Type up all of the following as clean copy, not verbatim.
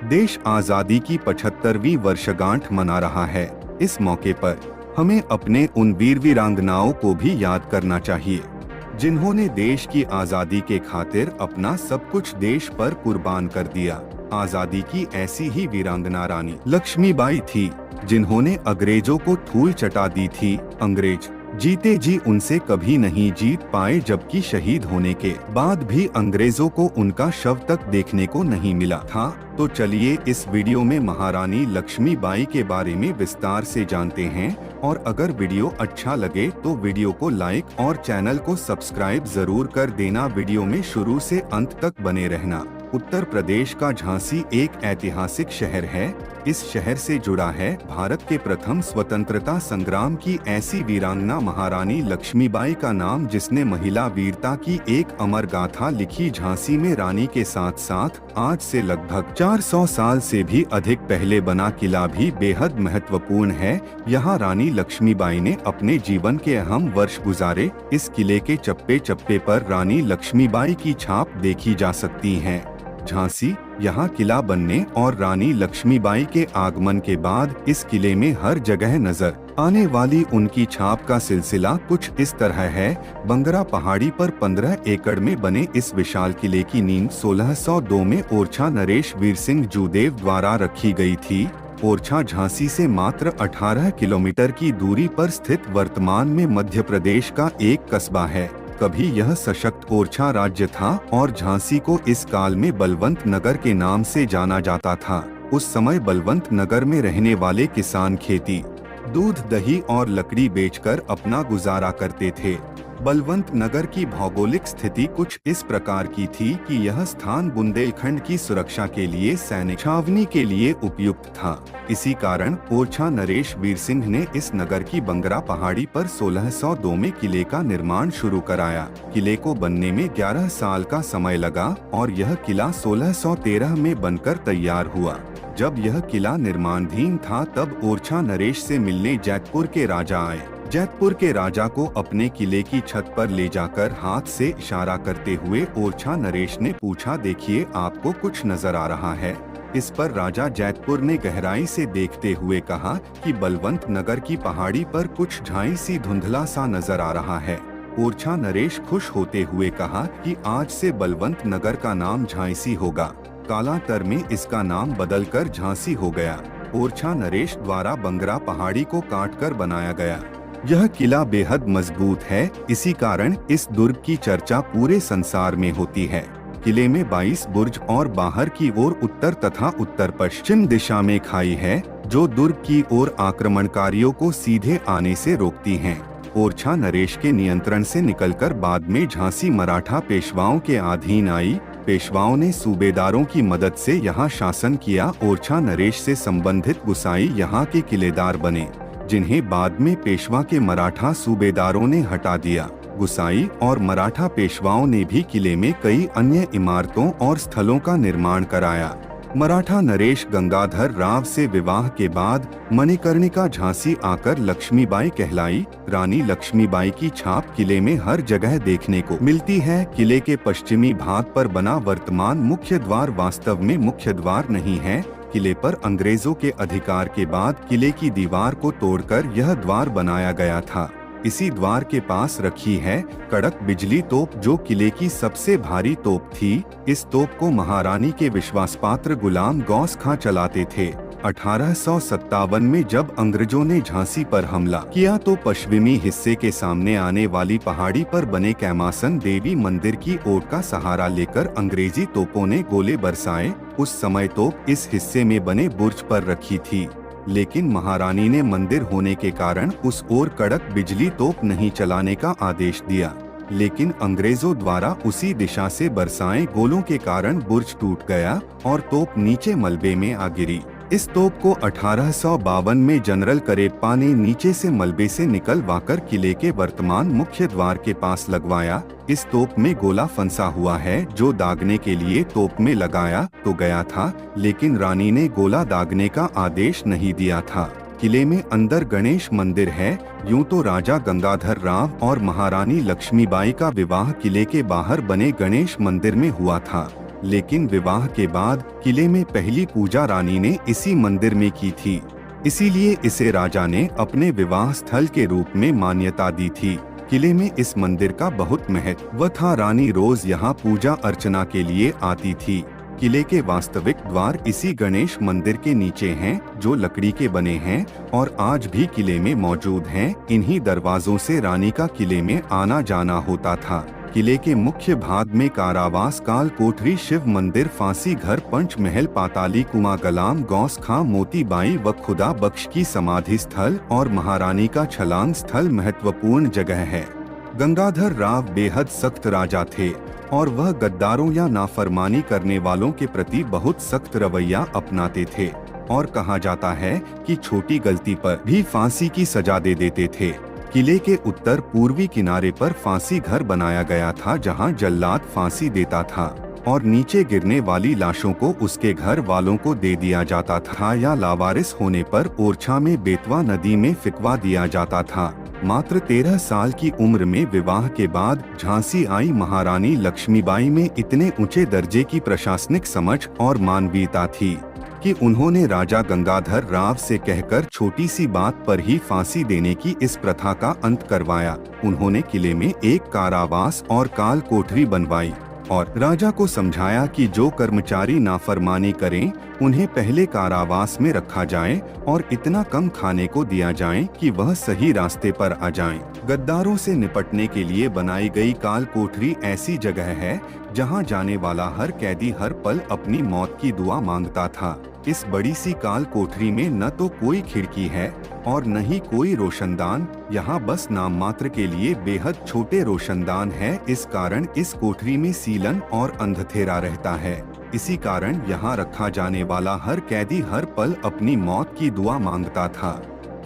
देश आजादी की 75वीं वर्षगांठ मना रहा है। इस मौके पर हमें अपने उन वीर वीरांगनाओं को भी याद करना चाहिए जिन्होंने देश की आजादी के खातिर अपना सब कुछ देश पर कुर्बान कर दिया। आजादी की ऐसी ही वीरांगना रानी लक्ष्मीबाई थी जिन्होंने अंग्रेजों को धूल चटा दी थी। अंग्रेज जीते जी उनसे कभी नहीं जीत पाए, जबकि शहीद होने के बाद भी अंग्रेजों को उनका शव तक देखने को नहीं मिला था। तो चलिए इस वीडियो में महारानी लक्ष्मीबाई के बारे में विस्तार से जानते हैं। और अगर वीडियो अच्छा लगे तो वीडियो को लाइक और चैनल को सब्सक्राइब जरूर कर देना। वीडियो में शुरू से अंत तक बने रहना। उत्तर प्रदेश का झांसी एक ऐतिहासिक शहर है। इस शहर से जुड़ा है भारत के प्रथम स्वतंत्रता संग्राम की ऐसी वीरांगना महारानी लक्ष्मीबाई का नाम, जिसने महिला वीरता की एक अमर गाथा लिखी। झांसी में रानी के साथ साथ आज से लगभग 400 साल से भी अधिक पहले बना किला भी बेहद महत्वपूर्ण है। यहाँ रानी लक्ष्मीबाई ने अपने जीवन के अहम वर्ष गुजारे। इस किले के चप्पे चप्पे पर रानी लक्ष्मीबाई की छाप देखी जा सकती है। झांसी यहाँ किला बनने और रानी लक्ष्मीबाई के आगमन के बाद इस किले में हर जगह नजर आने वाली उनकी छाप का सिलसिला कुछ इस तरह है। बंगरा पहाड़ी पर 15 एकड़ में बने इस विशाल किले की नींव 1602 में ओरछा नरेश वीर सिंह जूदेव द्वारा रखी गई थी। ओरछा झांसी से मात्र 18 किलोमीटर की दूरी पर स्थित वर्तमान में मध्य प्रदेश का एक कस्बा है। कभी यह सशक्त ओरछा राज्य था और झांसी को इस काल में बलवंत नगर के नाम से जाना जाता था। उस समय बलवंत नगर में रहने वाले किसान खेती, दूध, दही और लकड़ी बेचकर अपना गुजारा करते थे। बलवंत नगर की भौगोलिक स्थिति कुछ इस प्रकार की थी कि यह स्थान बुंदेलखंड की सुरक्षा के लिए सैनिक छावनी के लिए उपयुक्त था। इसी कारण ओरछा नरेश वीर सिंह ने इस नगर की बंगरा पहाड़ी पर 1602 में किले का निर्माण शुरू कराया। किले को बनने में 11 साल का समय लगा और यह किला 1613 में बनकर तैयार हुआ। जब यह किला निर्माणाधीन था तब ओरछा नरेश से मिलने जैतपुर के राजा आए। जैतपुर के राजा को अपने किले की छत पर ले जाकर हाथ से इशारा करते हुए ओरछा नरेश ने पूछा, देखिए आपको कुछ नजर आ रहा है? इस पर राजा जैतपुर ने गहराई से देखते हुए कहा कि बलवंत नगर की पहाड़ी पर कुछ झाई सी धुंधला सा नजर आ रहा है। ओरछा नरेश खुश होते हुए कहा कि आज से बलवंत नगर का नाम झांसी होगा। कालांतर में इसका नाम बदलकर झांसी हो गया। ओरछा नरेश द्वारा बंगरा पहाड़ी को काटकर बनाया गया। यह किला बेहद मजबूत है, इसी कारण इस दुर्ग की चर्चा पूरे संसार में होती है। किले में 22 बुर्ज और बाहर की ओर उत्तर तथा उत्तर पश्चिम दिशा में खाई है, जो दुर्ग की ओर आक्रमणकारियों को सीधे आने से रोकती हैं। ओरछा नरेश के नियंत्रण से निकलकर बाद में झांसी मराठा पेशवाओं के अधीन आई। पेशवाओं ने सूबेदारों की मदद से यहाँ शासन किया। ओरछा नरेश से संबंधित गुसाई यहाँ के किलेदार बने, जिन्हें बाद में पेशवा के मराठा सूबेदारों ने हटा दिया। गुसाई और मराठा पेशवाओं ने भी किले में कई अन्य इमारतों और स्थलों का निर्माण कराया। मराठा नरेश गंगाधर राव से विवाह के बाद मणिकर्णिका झांसी आकर लक्ष्मीबाई कहलाई। रानी लक्ष्मीबाई की छाप किले में हर जगह देखने को मिलती है। किले के पश्चिमी भाग पर बना वर्तमान मुख्य द्वार वास्तव में मुख्य द्वार नहीं है। किले पर अंग्रेजों के अधिकार के बाद किले की दीवार को तोड़कर यह द्वार बनाया गया था। इसी द्वार के पास रखी है कड़क बिजली तोप, जो किले की सबसे भारी तोप थी। इस तोप को महारानी के विश्वासपात्र गुलाम गौस खां चलाते थे। 1857 में जब अंग्रेजों ने झांसी पर हमला किया तो पश्चिमी हिस्से के सामने आने वाली पहाड़ी पर बने कैमासन देवी मंदिर की ओट का सहारा लेकर अंग्रेजी तोपों ने गोले बरसाए। उस समय तोप इस हिस्से में बने बुर्ज पर रखी थी, लेकिन महारानी ने मंदिर होने के कारण उस ओर कड़क बिजली तोप नहीं चलाने का आदेश दिया। लेकिन अंग्रेजों द्वारा उसी दिशा से बरसाए गोलों के कारण बुर्ज टूट गया और तोप नीचे मलबे में आ गिरी। इस तोप को 1852 में जनरल करेप्पा ने नीचे से मलबे से निकलवाकर किले के वर्तमान मुख्य द्वार के पास लगवाया। इस तोप में गोला फंसा हुआ है, जो दागने के लिए तोप में लगाया तो गया था, लेकिन रानी ने गोला दागने का आदेश नहीं दिया था। किले में अंदर गणेश मंदिर है। यूं तो राजा गंगाधर राव और महारानी लक्ष्मीबाई का विवाह किले के बाहर बने गणेश मंदिर में हुआ था। लेकिन विवाह के बाद किले में पहली पूजा रानी ने इसी मंदिर में की थी, इसीलिए इसे राजा ने अपने विवाह स्थल के रूप में मान्यता दी थी। किले में इस मंदिर का बहुत महत्व था। रानी रोज यहाँ पूजा अर्चना के लिए आती थी। किले के वास्तविक द्वार इसी गणेश मंदिर के नीचे हैं, जो लकड़ी के बने हैं और आज भी किले में मौजूद हैं। इन्हीं दरवाजों से रानी का किले में आना जाना होता था। किले के मुख्य भाग में कारावास, काल कोठरी, शिव मंदिर, फांसी घर, पंच महल, पाताली कुआं, गलाम, गौस खां, मोती बाई व खुदा बख्श की समाधि स्थल और महारानी का छलांग स्थल महत्वपूर्ण जगह है। गंगाधर राव बेहद सख्त राजा थे और वह गद्दारों या नाफरमानी करने वालों के प्रति बहुत सख्त रवैया अपनाते थे और कहा जाता है कि छोटी गलती पर भी फांसी की सजा दे देते थे। किले के उत्तर पूर्वी किनारे पर फांसी घर बनाया गया था, जहां जल्लाद फांसी देता था और नीचे गिरने वाली लाशों को उसके घर वालों को दे दिया जाता था या लावारिस होने पर ओरछा में बेतवा नदी में फिकवा दिया जाता था। मात्र 13 साल की उम्र में विवाह के बाद झांसी आई महारानी लक्ष्मीबाई में इतने ऊंचे दर्जे की प्रशासनिक समझ और मानवीयता थी कि उन्होंने राजा गंगाधर राव से कहकर छोटी सी बात पर ही फांसी देने की इस प्रथा का अंत करवाया। उन्होंने किले में एक कारावास और काल कोठरी बनवाई और राजा को समझाया कि जो कर्मचारी नाफरमानी करें उन्हें पहले कारावास में रखा जाए और इतना कम खाने को दिया जाए कि वह सही रास्ते पर आ जाएं। गद्दारों से निपटने के लिए बनाई गई काल कोठरी ऐसी जगह है जहां जाने वाला हर कैदी हर पल अपनी मौत की दुआ मांगता था। इस बड़ी सी काल कोठरी में न तो कोई खिड़की है और न ही कोई रोशनदान, यहाँ बस नाम मात्र के लिए बेहद छोटे रोशनदान है। इस कारण इस कोठरी में सीलन और अंधेरा रहता है। इसी कारण यहाँ रखा जाने वाला हर कैदी हर पल अपनी मौत की दुआ मांगता था।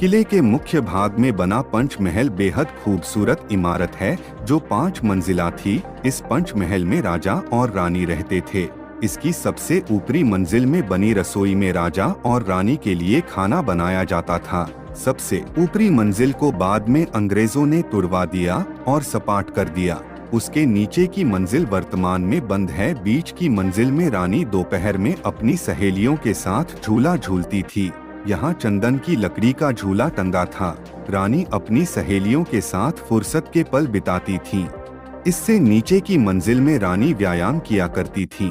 किले के मुख्य भाग में बना पंच महल बेहद खूबसूरत इमारत है जो 5 मंजिला थी। इस पंच महल में राजा और रानी रहते थे। इसकी सबसे ऊपरी मंजिल में बनी रसोई में राजा और रानी के लिए खाना बनाया जाता था। सबसे ऊपरी मंजिल को बाद में अंग्रेजों ने तुड़वा दिया और सपाट कर दिया। उसके नीचे की मंजिल वर्तमान में बंद है। बीच की मंजिल में रानी दोपहर में अपनी सहेलियों के साथ झूला झूलती थी। यहाँ चंदन की लकड़ी का झूला टंगा था। रानी अपनी सहेलियों के साथ फुर्सत के पल बिताती थीं। इससे नीचे की मंजिल में रानी व्यायाम किया करती थीं।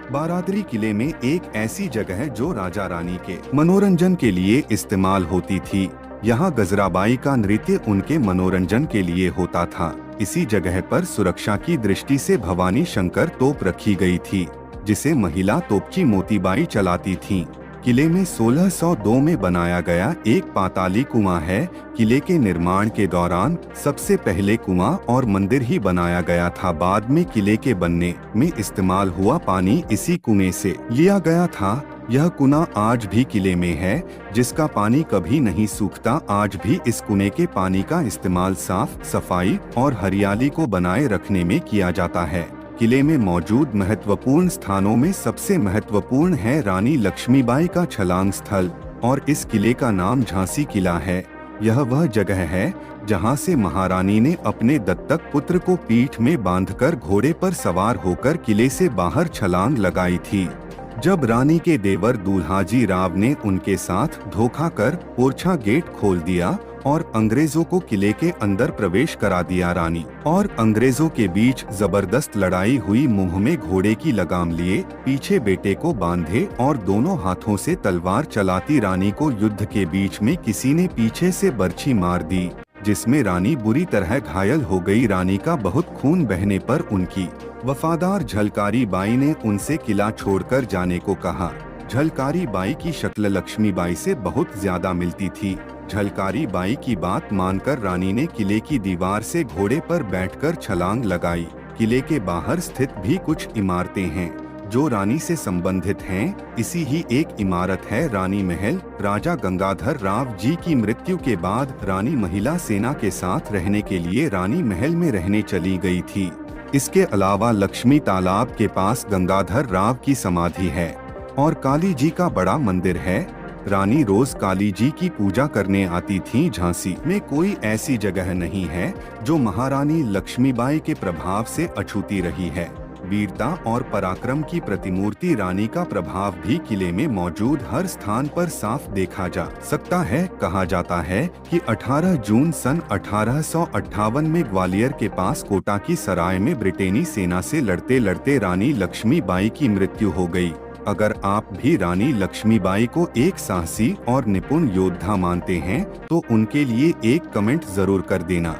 बारादरी किले में एक ऐसी जगह है जो राजा रानी के मनोरंजन के लिए इस्तेमाल होती थी। यहाँ गजराबाई का नृत्य उनके मनोरंजन के लिए होता था। इसी जगह पर सुरक्षा की दृष्टि से भवानी शंकर तोप रखी गई थी, जिसे महिला तोपची मोतीबाई चलाती थीं। किले में 1602 में बनाया गया एक पाताली कुआं है। किले के निर्माण के दौरान सबसे पहले कुआं और मंदिर ही बनाया गया था। बाद में किले के बनने में इस्तेमाल हुआ पानी इसी कुएं से लिया गया था। यह कुआं आज भी किले में है, जिसका पानी कभी नहीं सूखता। आज भी इस कुएं के पानी का इस्तेमाल साफ सफाई और हरियाली को बनाए रखने में किया जाता है। किले में मौजूद महत्वपूर्ण स्थानों में सबसे महत्वपूर्ण है रानी लक्ष्मीबाई का छलांग स्थल और इस किले का नाम झांसी किला है। यह वह जगह है जहां से महारानी ने अपने दत्तक पुत्र को पीठ में बांधकर घोड़े पर सवार होकर किले से बाहर छलांग लगाई थी। जब रानी के देवर दुल्हाजी राव ने उनके साथ धोखा कर ओरछा गेट खोल दिया और अंग्रेजों को किले के अंदर प्रवेश करा दिया। रानी और अंग्रेजों के बीच जबरदस्त लड़ाई हुई। मुंह में घोड़े की लगाम लिए पीछे बेटे को बांधे और दोनों हाथों से तलवार चलाती रानी को युद्ध के बीच में किसी ने पीछे से बर्छी मार दी, जिसमें रानी बुरी तरह घायल हो गई। रानी का बहुत खून बहने पर उनकी वफादार झलकारी बाई ने उनसे किला छोड़कर जाने को कहा। झलकारी बाई की शक्ल लक्ष्मीबाई से बहुत ज्यादा मिलती थी। झलकारी बाई की बात मानकर रानी ने किले की दीवार से घोड़े पर बैठकर छलांग लगाई। किले के बाहर स्थित भी कुछ इमारतें हैं जो रानी से संबंधित हैं। इसी ही एक इमारत है रानी महल। राजा गंगाधर राव जी की मृत्यु के बाद रानी महिला सेना के साथ रहने के लिए रानी महल में रहने चली गई थी। इसके अलावा लक्ष्मी तालाब के पास गंगाधर राव की समाधि है और काली जी का बड़ा मंदिर है। रानी रोज काली जी की पूजा करने आती थीं। झांसी में कोई ऐसी जगह नहीं है जो महारानी लक्ष्मीबाई के प्रभाव से अछूती रही है। वीरता और पराक्रम की प्रतिमूर्ति रानी का प्रभाव भी किले में मौजूद हर स्थान पर साफ देखा जा सकता है। कहा जाता है कि 18 जून सन 1858 में ग्वालियर के पास कोटा की सराय में ब्रिटेनी सेना से लड़ते लड़ते रानी लक्ष्मीबाई की मृत्यु हो गई। अगर आप भी रानी लक्ष्मीबाई को एक साहसी और निपुण योद्धा मानते हैं तो उनके लिए एक कमेंट जरूर कर देना।